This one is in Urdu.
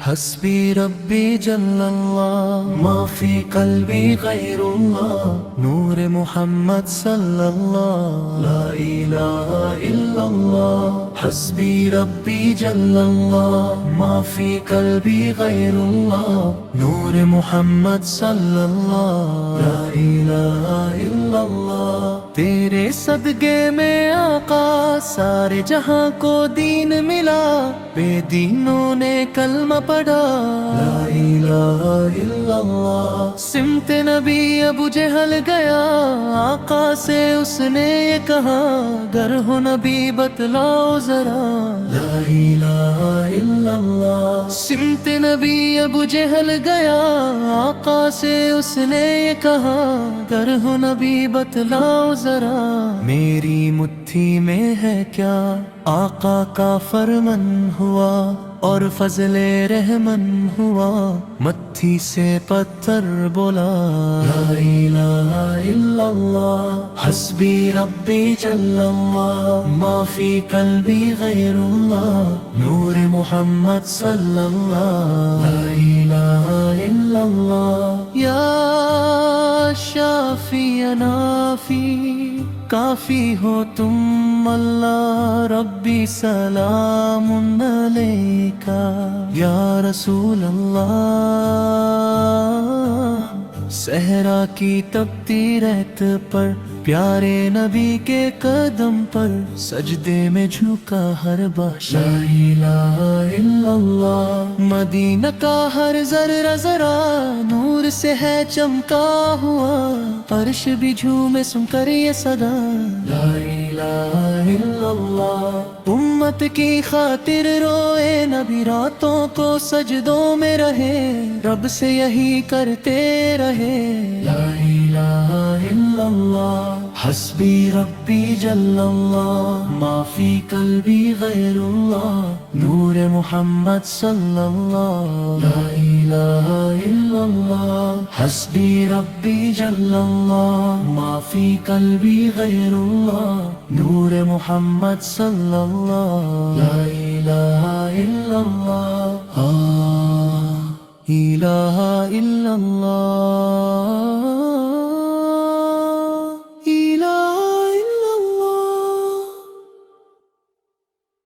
حسبي ربي جل الله ما في قلبي غير الله نور محمد صلى الله لا إله إلا الله حسبي ربي جل الله ما في قلبي غير الله نور محمد صلى الله لا إله إلا الله تیرے صدقے میں آقا سارے جہاں کو دین ملا بے دینوں نے کلمہ پڑھا لا الہ الا اللہ سمت نبی ابو جہل گیا آقا سے اس نے یہ کہا گر ہو نبی بتلاؤ ذرا لا الہ الا اللہ سمت نبی ابو جہل گیا آقا سے اس نے یہ کہا گر ہو نبی بتلاؤ ذرا میری مٹھی میں ہے کیا آقا کا فرمن ہوا اور فضل رحمن ہوا مٹھی سے پتھر بولا لا الہ الا اللہ حسبی ربی جل اللہ ما فی قلبی غیر اللہ نور محمد صلی اللہ لا الہ الا اللہ یا شافی نافی کافی ہو تم اللہ ربی سلام علیکا یا رسول اللہ صحرا کی تپتی ریت پر پیارے نبی کے قدم پر سجدے میں جھکا ہر بادشاہ لا الہ الا اللہ مدینہ کا ہر ذرہ ذرا نور سے ہے چمکا ہوا عرش بھی جھومے سن کر یہ صدا لا الہ الا اللہ امت کی خاطر روئے نبی راتوں کو سجدوں میں رہے رب سے یہی کرتے رہے لا الہ الا اللہ حسبی ربی جل اللہ ما فی قلبی غیر اللہ نور محمد صلی اللہ لا الہ الا اللہ حسبی ربی جل اللہ ما فی قلبی غیر اللہ نور محمد صلی اللہ لا الہ الا اللہ الہ الا اللہ